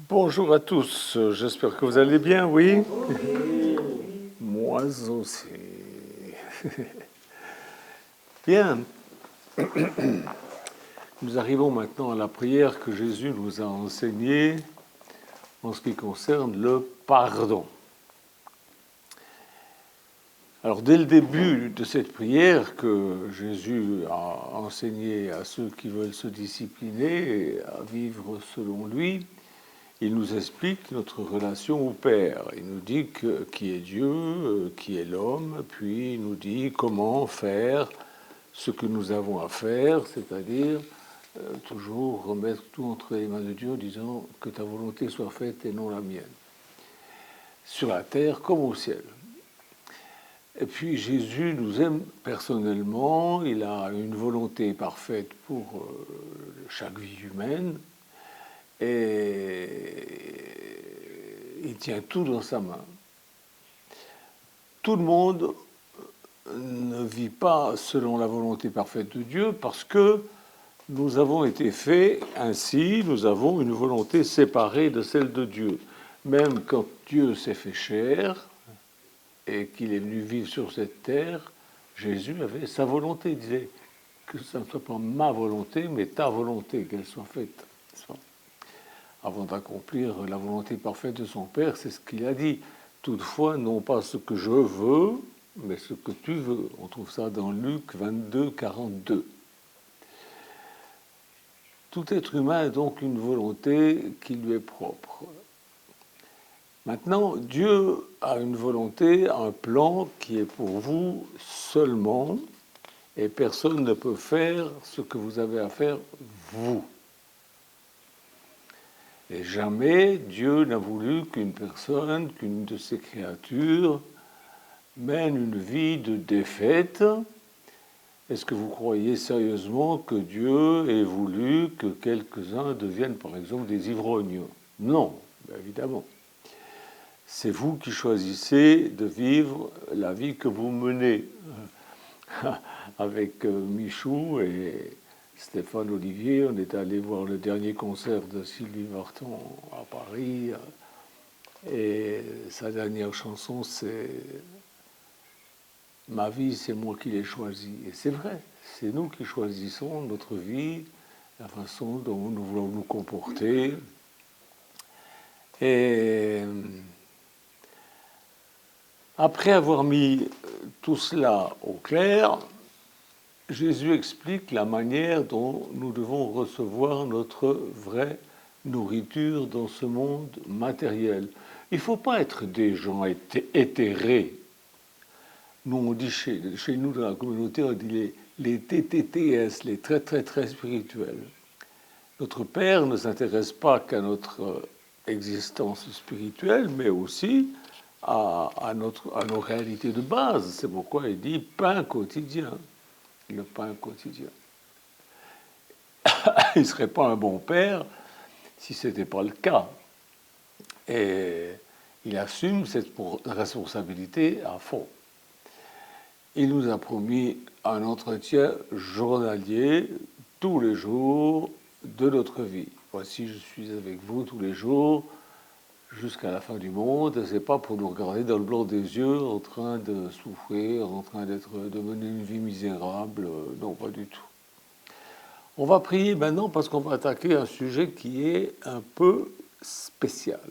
Bonjour à tous, j'espère que vous allez bien, oui? Moi aussi. Bien, nous arrivons maintenant à la prière que Jésus nous a enseignée en ce qui concerne le pardon. Alors dès le début de cette prière que Jésus a enseignée à ceux qui veulent se discipliner et à vivre selon lui, il nous explique notre relation au Père. Il nous dit qui est Dieu, qui est l'homme, puis il nous dit comment faire ce que nous avons à faire, c'est-à-dire toujours remettre tout entre les mains de Dieu en disant que ta volonté soit faite et non la mienne, sur la terre comme au ciel. Et puis Jésus nous aime personnellement, il a une volonté parfaite pour chaque vie humaine, et il tient tout dans sa main. Tout le monde ne vit pas selon la volonté parfaite de Dieu parce que nous avons été faits ainsi, nous avons une volonté séparée de celle de Dieu. Même quand Dieu s'est fait chair et qu'il est venu vivre sur cette terre, Jésus avait sa volonté, il disait que ce ne soit pas ma volonté, mais ta volonté, qu'elle soit faite. Avant d'accomplir la volonté parfaite de son Père, c'est ce qu'il a dit. Toutefois, non pas ce que je veux, mais ce que tu veux. On trouve ça dans Luc 22, 42. Tout être humain a donc une volonté qui lui est propre. Maintenant, Dieu a une volonté, un plan qui est pour vous seulement, et personne ne peut faire ce que vous avez à faire vous. Et jamais Dieu n'a voulu qu'une personne, qu'une de ses créatures, mène une vie de défaite. Est-ce que vous croyez sérieusement que Dieu ait voulu que quelques-uns deviennent, par exemple, des ivrognes? Non, évidemment. C'est vous qui choisissez de vivre la vie que vous menez. Avec Michou et Stéphane Olivier, on est allé voir le dernier concert de Sylvie Vartan à Paris, et sa dernière chanson, c'est « Ma vie, c'est moi qui l'ai choisie ». Et c'est vrai, c'est nous qui choisissons notre vie, la façon dont nous voulons nous comporter. Et après avoir mis tout cela au clair, Jésus explique la manière dont nous devons recevoir notre vraie nourriture dans ce monde matériel. Il ne faut pas être des gens éthérés. Nous, on dit chez nous dans la communauté, on dit les TTTS, les très très très spirituels. Notre Père ne s'intéresse pas qu'à notre existence spirituelle, mais aussi à nos réalités de base. C'est pourquoi il dit pain quotidien. Le pain quotidien. Il ne serait pas un bon père si ce n'était pas le cas. Et il assume cette responsabilité à fond. Il nous a promis un entretien journalier tous les jours de notre vie. Voici, je suis avec vous tous les jours jusqu'à la fin du monde. Ce n'est pas pour nous regarder dans le blanc des yeux en train de souffrir, en train de mener une vie misérable. Non, pas du tout. On va prier maintenant parce qu'on va attaquer un sujet qui est un peu spécial.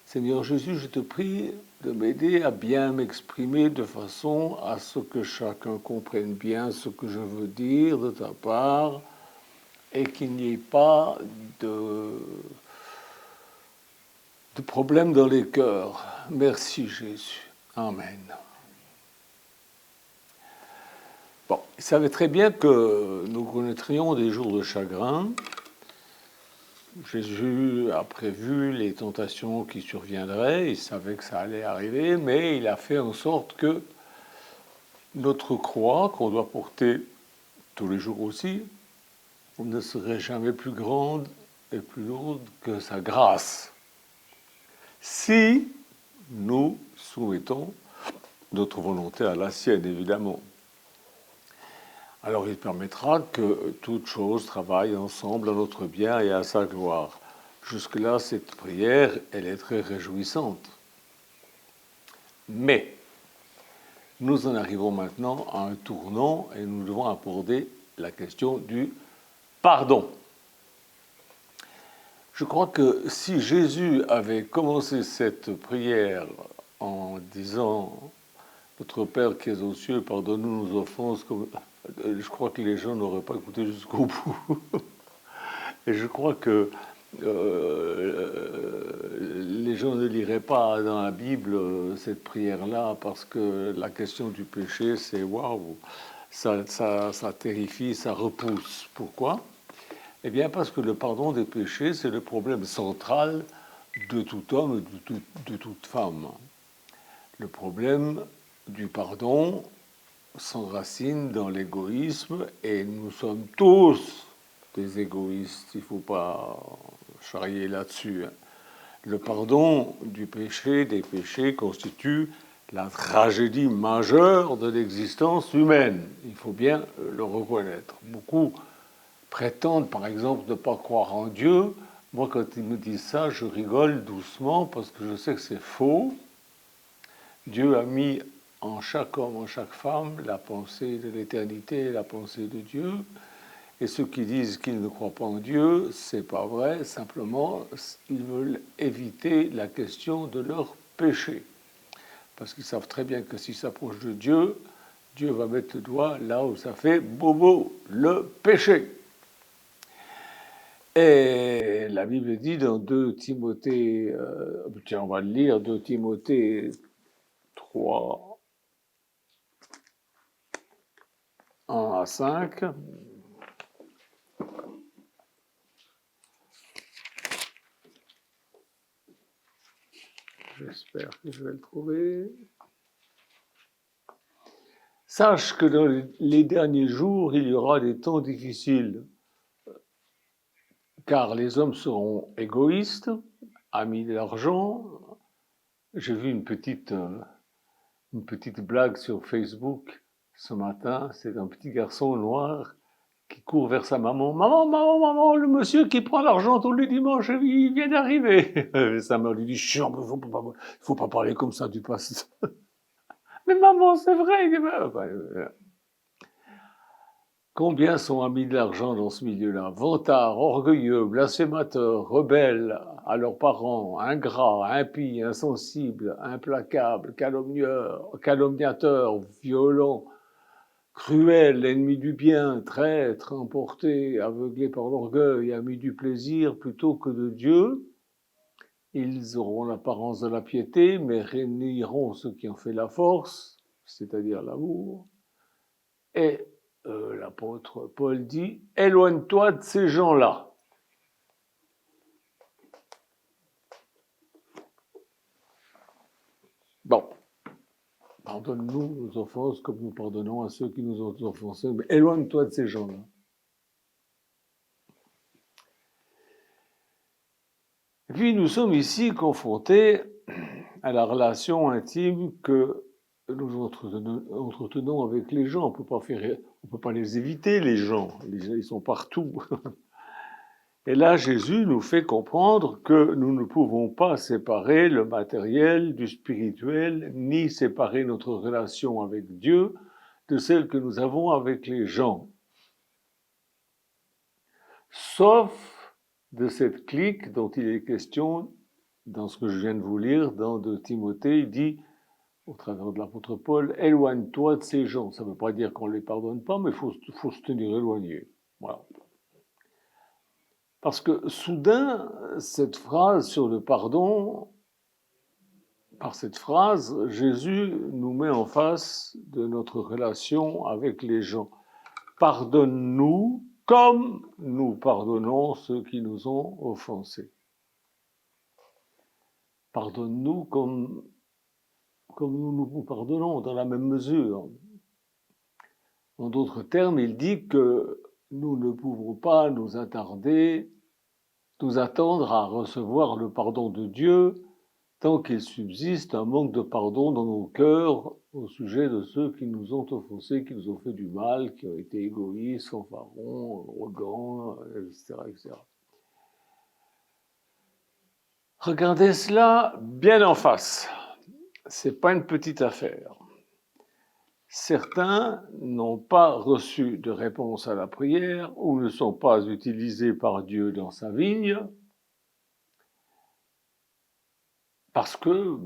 Seigneur Jésus, je te prie de m'aider à bien m'exprimer de façon à ce que chacun comprenne bien ce que je veux dire de ta part et qu'il n'y ait pas de problème dans les cœurs. Merci Jésus. Amen. Bon, il savait très bien que nous connaîtrions des jours de chagrin. Jésus a prévu les tentations qui surviendraient, il savait que ça allait arriver, mais il a fait en sorte que notre croix, qu'on doit porter tous les jours aussi, ne serait jamais plus grande et plus lourde que sa grâce. Si nous soumettons notre volonté à la sienne, évidemment. Alors il permettra que toutes choses travaillent ensemble à notre bien et à sa gloire. Jusque-là, cette prière, elle est très réjouissante. Mais nous en arrivons maintenant à un tournant et nous devons aborder la question du pardon. Je crois que si Jésus avait commencé cette prière en disant « Notre Père qui es aux cieux, pardonne-nous nos offenses », je crois que les gens n'auraient pas écouté jusqu'au bout. Et je crois que les gens ne liraient pas dans la Bible cette prière-là parce que la question du péché, c'est waouh, ça terrifie, ça repousse. Pourquoi ? Eh bien, parce que le pardon des péchés, c'est le problème central de tout homme et de toute femme. Le problème du pardon s'enracine dans l'égoïsme et nous sommes tous des égoïstes. Il ne faut pas charrier là-dessus. Le pardon du péché, des péchés, constitue la tragédie majeure de l'existence humaine. Il faut bien le reconnaître. Beaucoup prétendent, par exemple, ne pas croire en Dieu. Moi, quand ils me disent ça, je rigole doucement parce que je sais que c'est faux. Dieu a mis en chaque homme, en chaque femme, la pensée de l'éternité, la pensée de Dieu. Et ceux qui disent qu'ils ne croient pas en Dieu, c'est pas vrai. Simplement, ils veulent éviter la question de leur péché. Parce qu'ils savent très bien que s'ils s'approchent de Dieu, Dieu va mettre le doigt là où ça fait bobo, le péché. Et la Bible dit dans 2 Timothée, tiens, on va le lire, 2 Timothée 3, 1 à 5. J'espère que je vais le trouver. Sache que dans les derniers jours, il y aura des temps difficiles, car les hommes seront égoïstes, amis de l'argent. J'ai vu une petite blague sur Facebook ce matin. C'est un petit garçon noir qui court vers sa maman. Maman, maman, maman, le monsieur qui prend l'argent tous les dimanches, il vient d'arriver. Sa mère lui dit, chiant, il faut pas parler comme ça du pasteur. Mais maman, c'est vrai. Combien sont amis de l'argent dans ce milieu-là? Vantards, orgueilleux, blasphémateurs, rebelles à leurs parents, ingrats, impies, insensibles, implacables, calomniateurs, violents, cruels, ennemis du bien, traîtres, emportés, aveuglés par l'orgueil, amis du plaisir plutôt que de Dieu. Ils auront l'apparence de la piété, mais réuniront ce qui en fait la force, c'est-à-dire l'amour. Et l'apôtre Paul dit « Éloigne-toi de ces gens-là ». Bon, pardonne-nous nos offenses comme nous pardonnons à ceux qui nous ont offensés, mais éloigne-toi de ces gens-là. Et puis nous sommes ici confrontés à la relation intime que nous entretenons avec les gens. On peut pas les éviter, les gens. Ils sont partout. Et là, Jésus nous fait comprendre que nous ne pouvons pas séparer le matériel du spirituel, ni séparer notre relation avec Dieu de celle que nous avons avec les gens. Sauf de cette clique dont il est question dans ce que je viens de vous lire, dans 2 Timothée, il dit, au travers de l'apôtre Paul, éloigne-toi de ces gens. Ça ne veut pas dire qu'on ne les pardonne pas, mais il faut se tenir éloigné. Voilà. Parce que soudain, cette phrase sur le pardon, par cette phrase, Jésus nous met en face de notre relation avec les gens. Pardonne-nous comme nous pardonnons ceux qui nous ont offensés. Pardonne-nous comme nous nous pardonnons, dans la même mesure. En d'autres termes, il dit que nous ne pouvons pas nous attendre à recevoir le pardon de Dieu tant qu'il subsiste un manque de pardon dans nos cœurs au sujet de ceux qui nous ont offensés, qui nous ont fait du mal, qui ont été égoïstes, fanfarons, arrogants, etc., etc. Regardez cela bien en face. C'est pas une petite affaire. Certains n'ont pas reçu de réponse à la prière ou ne sont pas utilisés par Dieu dans sa vigne parce que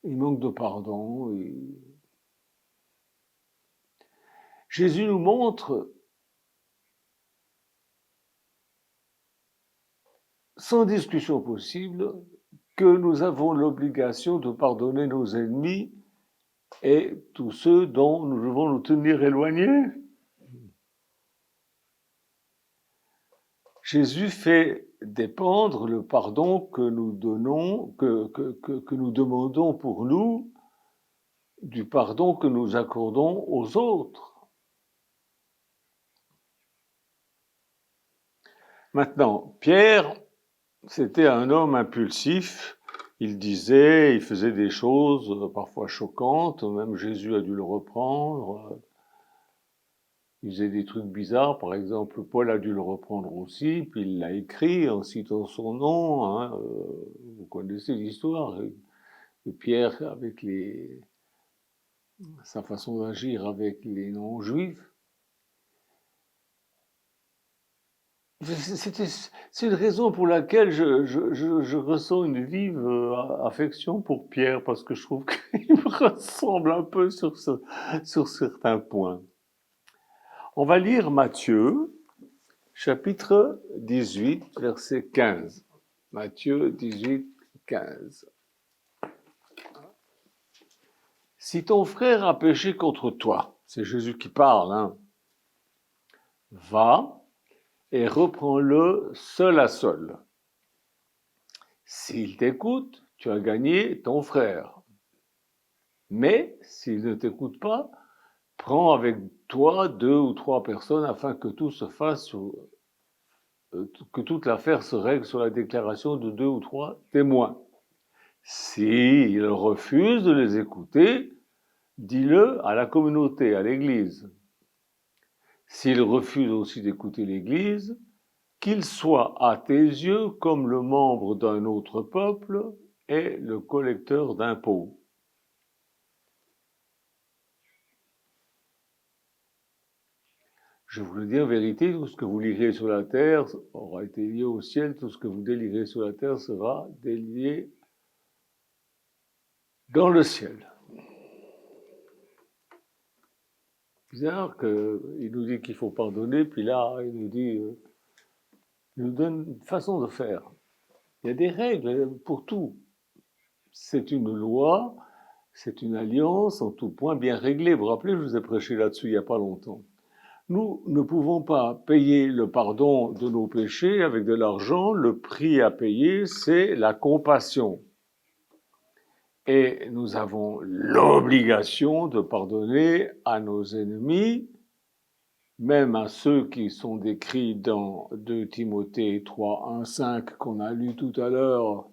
il manque de pardon. Jésus nous montre sans discussion possible que nous avons l'obligation de pardonner nos ennemis et tous ceux dont nous devons nous tenir éloignés. Jésus fait dépendre le pardon que nous donnons, que nous demandons pour nous, du pardon que nous accordons aux autres. Maintenant, Pierre, c'était un homme impulsif. Il disait, il faisait des choses parfois choquantes, même Jésus a dû le reprendre. Il faisait des trucs bizarres, par exemple, Paul a dû le reprendre aussi, puis il l'a écrit en citant son nom. Hein, vous connaissez l'histoire. Et Pierre, avec sa façon d'agir avec les non-juifs, c'est une raison pour laquelle je ressens une vive affection pour Pierre, parce que je trouve qu'il me ressemble un peu sur certains points. On va lire Matthieu, chapitre 18, verset 15. Matthieu 18, 15. Si ton frère a péché contre toi, c'est Jésus qui parle, hein, va et reprends-le seul à seul. S'il t'écoute, tu as gagné ton frère. Mais s'il ne t'écoute pas, prends avec toi 2 ou 3 personnes afin que tout se fasse que toute l'affaire se règle sur la déclaration de 2 ou 3 témoins. S'il refuse de les écouter, dis-le à la communauté, à l'Église. S'il refuse aussi d'écouter l'Église, qu'il soit à tes yeux comme le membre d'un autre peuple et le collecteur d'impôts. Je vous le dis en vérité, tout ce que vous lirez sur la terre aura été lié au ciel, tout ce que vous délirez sur la terre sera délié dans le ciel. Bizarre qu'il nous dit qu'il faut pardonner, puis là, il nous donne une façon de faire. Il y a des règles pour tout. C'est une loi, c'est une alliance en tout point bien réglée. Vous vous rappelez, je vous ai prêché là-dessus il n'y a pas longtemps. Nous ne pouvons pas payer le pardon de nos péchés avec de l'argent. Le prix à payer, c'est la compassion. Et nous avons l'obligation de pardonner à nos ennemis, même à ceux qui sont décrits dans 2 Timothée 3, 1, 5 qu'on a lu tout à l'heure,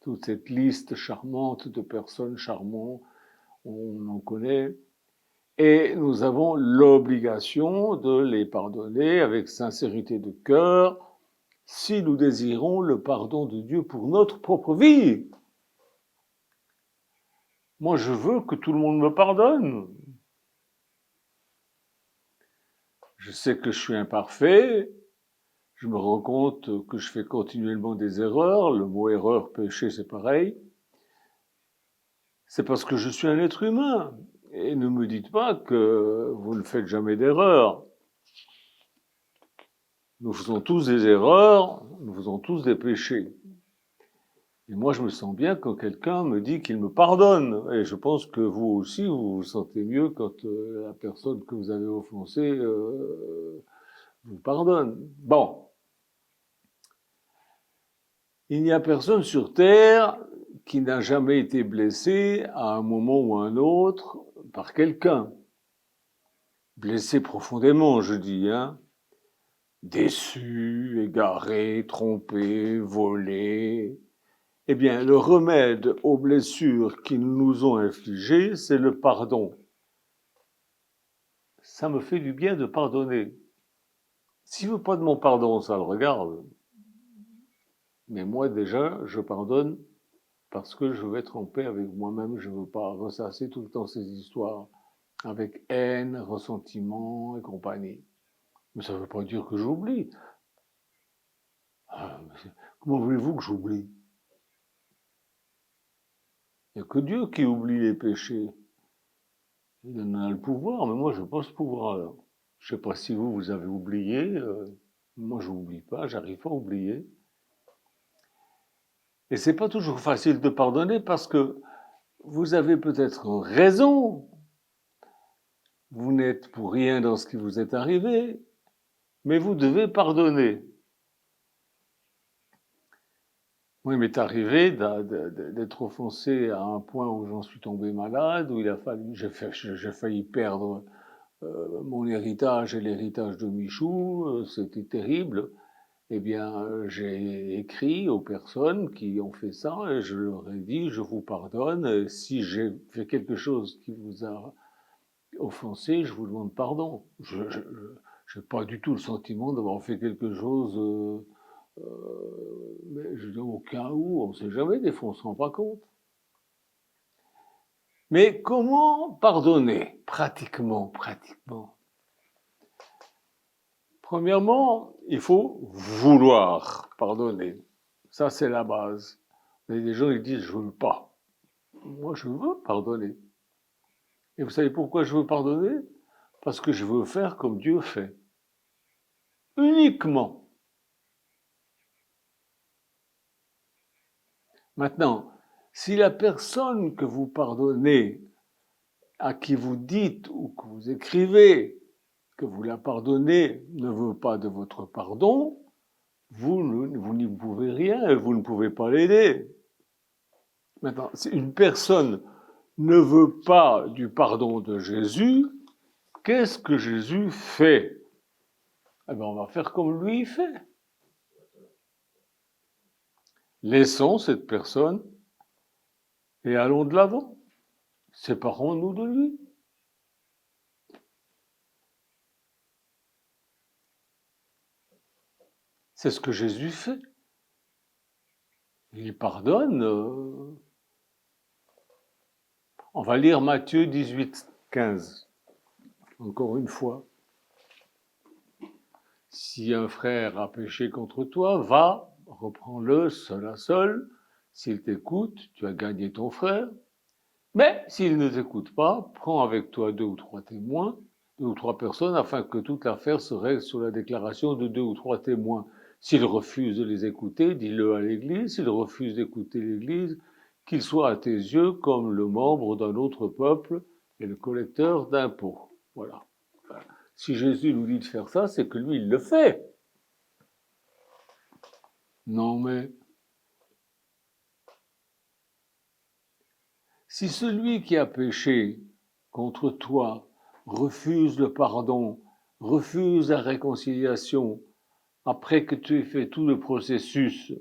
toute cette liste charmante de personnes charmantes, on en connaît, et nous avons l'obligation de les pardonner avec sincérité de cœur si nous désirons le pardon de Dieu pour notre propre vie. Moi, je veux que tout le monde me pardonne. Je sais que je suis imparfait, je me rends compte que je fais continuellement des erreurs, le mot erreur, péché, c'est pareil. C'est parce que je suis un être humain. Et ne me dites pas que vous ne faites jamais d'erreurs. Nous faisons tous des erreurs, nous faisons tous des péchés. Et moi, je me sens bien quand quelqu'un me dit qu'il me pardonne. Et je pense que vous aussi, vous vous sentez mieux quand la personne que vous avez offensée vous pardonne. Bon. Il n'y a personne sur Terre qui n'a jamais été blessé à un moment ou à un autre par quelqu'un. Blessé profondément, je dis, hein. Déçu, égaré, trompé, volé. Eh bien, le remède aux blessures qui nous ont infligées, c'est le pardon. Ça me fait du bien de pardonner. S'il ne veut pas de mon pardon, ça le regarde. Mais moi déjà, je pardonne parce que je veux être en paix avec moi-même, je ne veux pas ressasser tout le temps ces histoires avec haine, ressentiment et compagnie. Mais ça ne veut pas dire que j'oublie. Ah, comment voulez-vous que j'oublie? Il n'y a que Dieu qui oublie les péchés. Il en a le pouvoir, mais moi je n'ai pas ce pouvoir-là. Je ne sais pas si vous avez oublié. Moi je n'oublie pas, j'arrive pas à oublier. Et c'est pas toujours facile de pardonner parce que vous avez peut-être raison. Vous n'êtes pour rien dans ce qui vous est arrivé, mais vous devez pardonner. Oui, il m'est arrivé d'être offensé à un point où j'en suis tombé malade, où j'ai failli perdre mon héritage et l'héritage de Michou, c'était terrible. Eh bien, j'ai écrit aux personnes qui ont fait ça et je leur ai dit, je vous pardonne, si j'ai fait quelque chose qui vous a offensé, je vous demande pardon. Je n'ai pas du tout le sentiment d'avoir fait quelque chose, mais je dis au cas où, on ne sait jamais, des fois on ne se rend pas compte. Mais comment pardonner pratiquement? Premièrement, il faut vouloir pardonner. Ça, c'est la base. Il y a des gens qui disent, je ne veux pas. Moi, je veux pardonner. Et vous savez pourquoi je veux pardonner? Parce que je veux faire comme Dieu fait. Uniquement. Maintenant, si la personne que vous pardonnez, à qui vous dites ou que vous écrivez que vous la pardonnez, ne veut pas de votre pardon, vous n'y pouvez rien et vous ne pouvez pas l'aider. Maintenant, si une personne ne veut pas du pardon de Jésus, qu'est-ce que Jésus fait? Eh bien, on va faire comme lui fait. Laissons cette personne et allons de l'avant. Séparons-nous de lui. C'est ce que Jésus fait. Il pardonne. On va lire Matthieu 18, 15. Encore une fois. Si un frère a péché contre toi, va, reprends-le seul à seul. S'il t'écoute, tu as gagné ton frère. Mais s'il ne t'écoute pas, prends avec toi 2 ou 3 témoins, 2 ou 3 personnes, afin que toute l'affaire se règle sur la déclaration de 2 ou 3 témoins. S'il refuse de les écouter, dis-le à l'Église. S'il refuse d'écouter l'Église, qu'il soit à tes yeux comme le membre d'un autre peuple et le collecteur d'impôts. Voilà. Si Jésus nous dit de faire ça, c'est que lui, il le fait. Non mais, si celui qui a péché contre toi refuse le pardon, refuse la réconciliation, après que tu aies fait tout le processus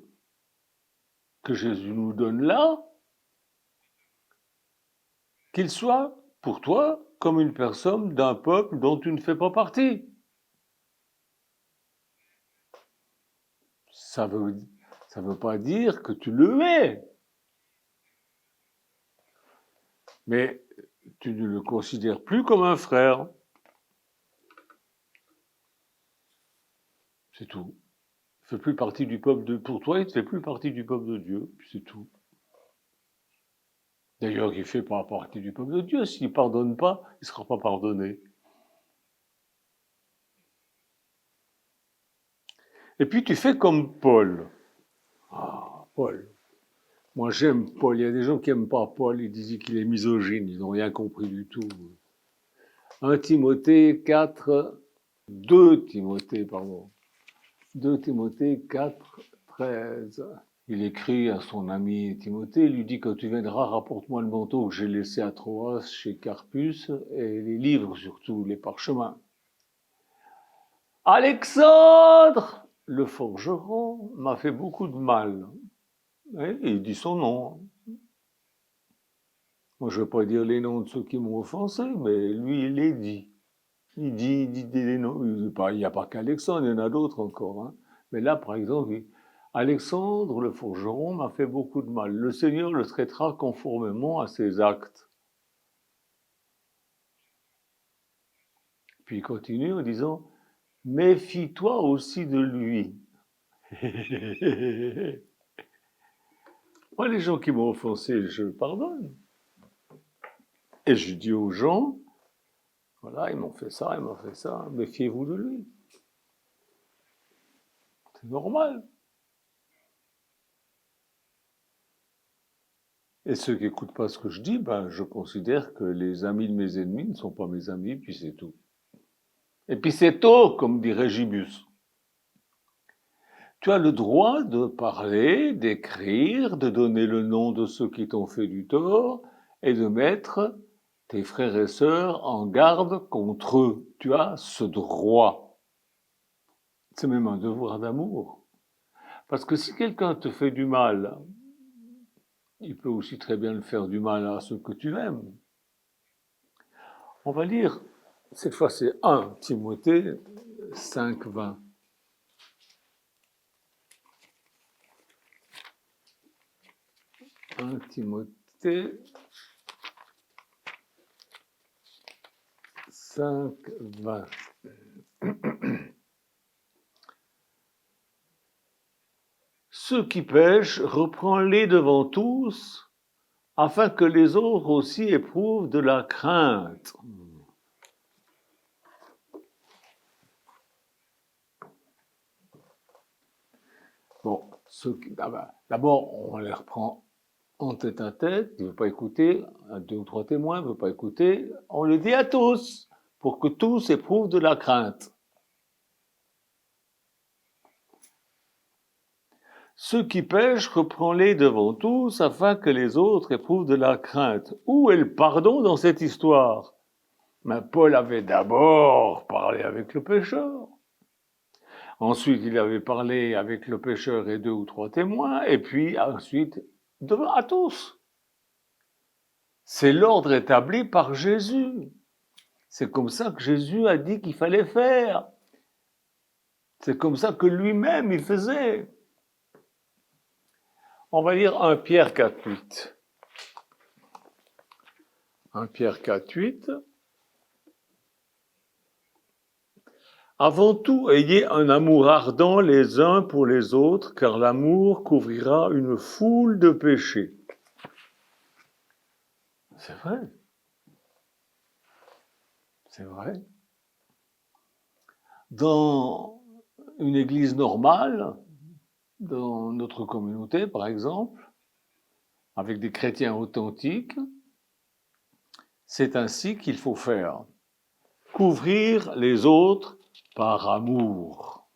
que Jésus nous donne là, qu'il soit pour toi comme une personne d'un peuple dont tu ne fais pas partie. Ça veut pas dire que tu le hais, mais tu ne le considères plus comme un frère. C'est tout. Il ne fait plus partie du peuple de... Pour toi, il ne fait plus partie du peuple de Dieu, c'est tout. D'ailleurs, il ne fait pas partie du peuple de Dieu. S'il ne pardonne pas, il ne sera pas pardonné. Et puis tu fais comme Paul. Ah, Paul. Moi j'aime Paul. Il y a des gens qui n'aiment pas Paul. Ils disent qu'il est misogyne. Ils n'ont rien compris du tout. 1 Timothée 4, 2 Timothée, pardon. 2 Timothée 4, 13. Il écrit à son ami Timothée, il lui dit, quand tu viendras, rapporte-moi le manteau que j'ai laissé à Troas chez Carpus et les livres surtout, les parchemins. Alexandre, le forgeron, m'a fait beaucoup de mal. Et il dit son nom. Moi, je ne vais pas dire les noms de ceux qui m'ont offensé, mais lui, il les dit. Il dit les noms. Il n'y a pas qu'Alexandre, il y en a d'autres encore. Hein. Mais là, par exemple, Alexandre le forgeron m'a fait beaucoup de mal. Le Seigneur le traitera conformément à ses actes. Puis il continue en disant, méfie-toi aussi de lui. Moi, les gens qui m'ont offensé, je pardonne. Et je dis aux gens, voilà, ils m'ont fait ça, méfiez-vous de lui. C'est normal. Et ceux qui n'écoutent pas ce que je dis, ben, je considère que les amis de mes ennemis ne sont pas mes amis, puis c'est tout. Et puis c'est tout, comme dirait Gibus. Tu as le droit de parler, d'écrire, de donner le nom de ceux qui t'ont fait du tort et de mettre tes frères et sœurs en garde contre eux. Tu as ce droit. C'est même un devoir d'amour. Parce que si quelqu'un te fait du mal, il peut aussi très bien le faire du mal à ceux que tu aimes. On va lire, cette fois c'est 1 Timothée 5, 20. 1 Timothée 5, 20. Ceux qui pêchent, reprends-les devant tous, afin que les autres aussi éprouvent de la crainte. Bon, d'abord, on les reprend en tête à tête, il ne veut pas écouter, un, deux ou trois témoins, il ne veut pas écouter, on le dit à tous, pour que tous éprouvent de la crainte. Ceux qui pêchent, reprends-les devant tous, afin que les autres éprouvent de la crainte. Où est le pardon dans cette histoire? Mais Paul avait d'abord parlé avec le pécheur. Ensuite, il avait parlé avec le pécheur et deux ou trois témoins, et puis ensuite, devant à tous. C'est l'ordre établi par Jésus. C'est comme ça que Jésus a dit qu'il fallait faire. C'est comme ça que lui-même il faisait. On va lire 1 Pierre 4,8. 1 Pierre 4,8. Avant tout, ayez un amour ardent les uns pour les autres, car l'amour couvrira une foule de péchés. C'est vrai. C'est vrai. Dans une église normale, dans notre communauté par exemple, avec des chrétiens authentiques, c'est ainsi qu'il faut faire. Couvrir les autres par amour.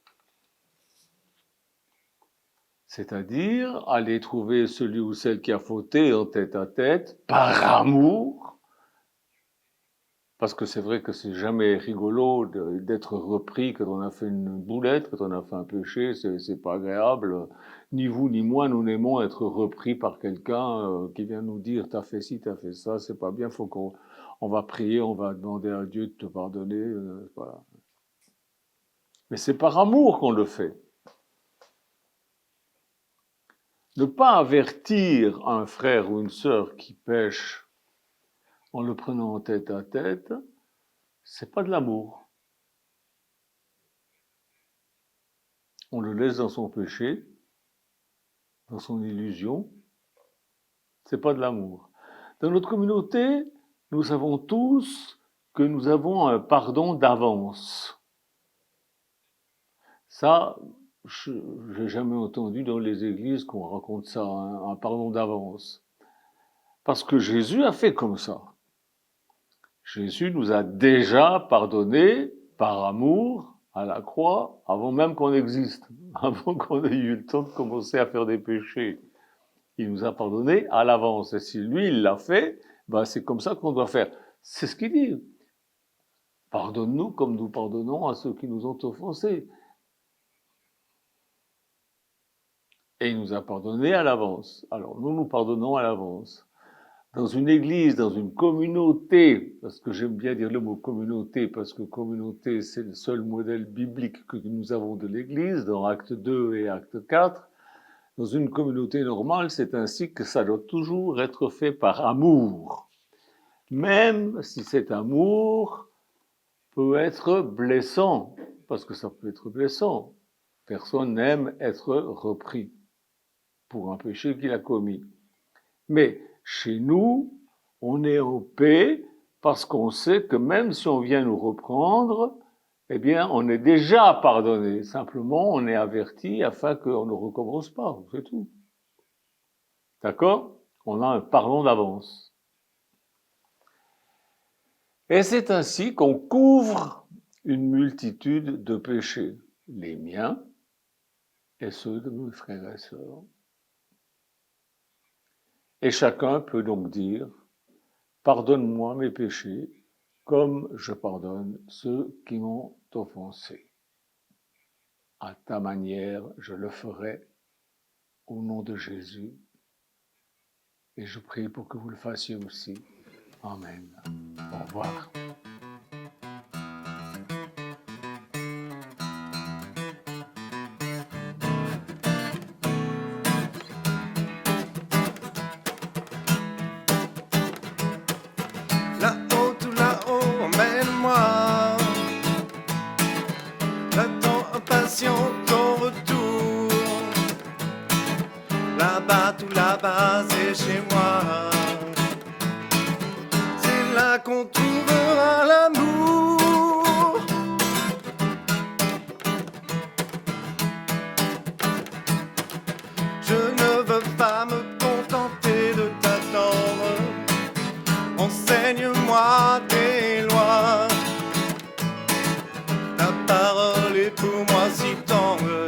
C'est-à-dire aller trouver celui ou celle qui a fauté en tête à tête par amour. Parce que c'est vrai que c'est jamais rigolo d'être repris quand on a fait une boulette, quand on a fait un péché, c'est pas agréable. Ni vous ni moi, nous n'aimons être repris par quelqu'un qui vient nous dire t'as fait ci, t'as fait ça, c'est pas bien, faut qu'on va prier, on va demander à Dieu de te pardonner, voilà. Mais c'est par amour qu'on le fait. Ne pas avertir un frère ou une sœur qui pêche en le prenant en tête à tête, c'est pas de l'amour. On le laisse dans son péché, dans son illusion, c'est pas de l'amour. Dans notre communauté, nous savons tous que nous avons un pardon d'avance. Ça, je n'ai jamais entendu dans les églises qu'on raconte ça, un pardon d'avance. Parce que Jésus a fait comme ça. Jésus nous a déjà pardonné par amour à la croix avant même qu'on existe, avant qu'on ait eu le temps de commencer à faire des péchés. Il nous a pardonné à l'avance. Et si lui, il l'a fait, ben c'est comme ça qu'on doit faire. C'est ce qu'il dit. Pardonne-nous comme nous pardonnons à ceux qui nous ont offensés. Et il nous a pardonné à l'avance. Alors nous, nous pardonnons à l'avance. Dans une église, dans une communauté, parce que j'aime bien dire le mot communauté, parce que communauté, c'est le seul modèle biblique que nous avons de l'église, dans Acte 2 et Acte 4, Dans une communauté normale, c'est ainsi que ça doit toujours être fait par amour. Même si cet amour peut être blessant, parce que ça peut être blessant. Personne n'aime être repris pour un péché qu'il a commis. Mais chez nous, on est en paix parce qu'on sait que même si on vient nous reprendre, eh bien, on est déjà pardonné. Simplement, on est averti afin qu'on ne recommence pas, c'est tout. D'accord? On a un pardon d'avance. Et c'est ainsi qu'on couvre une multitude de péchés, les miens et ceux de mes frères et sœurs. Et chacun peut donc dire, pardonne-moi mes péchés, comme je pardonne ceux qui m'ont offensé. À ta manière, je le ferai au nom de Jésus. Et je prie pour que vous le fassiez aussi. Amen. Au revoir. Là-haut, tout là-haut, emmène-moi. J'attends impatient ton retour. Là-bas, tout là-bas, c'est chez moi. C'est là qu'on trouvera l'amour. Je ne veux pas me contenter de t'attendre. Enseigne-moi tes lois. Ta parole est pour moi si tendre.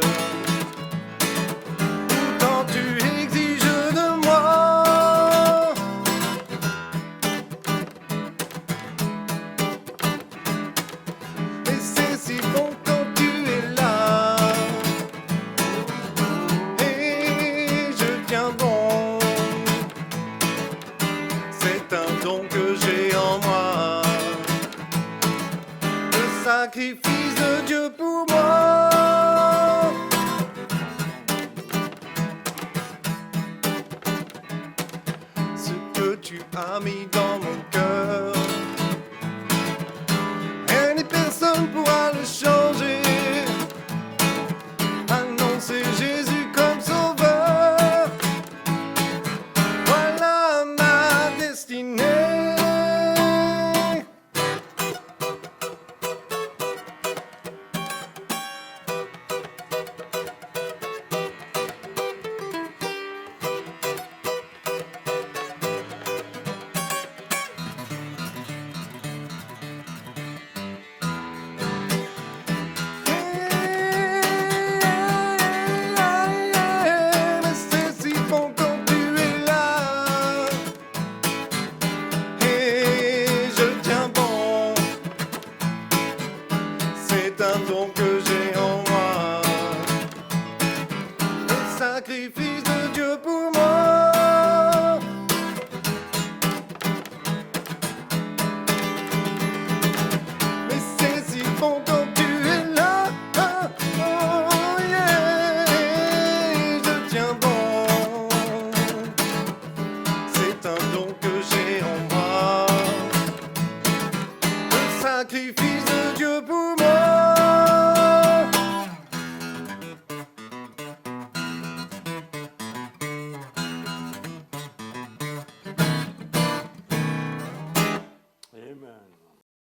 Pourtant tu exiges de moi. Et c'est si bon quand tu es là. Et je viens bon. C'est un don que j'ai en moi. Le sacrifice de Dieu pour moi. Ce que tu as mis dans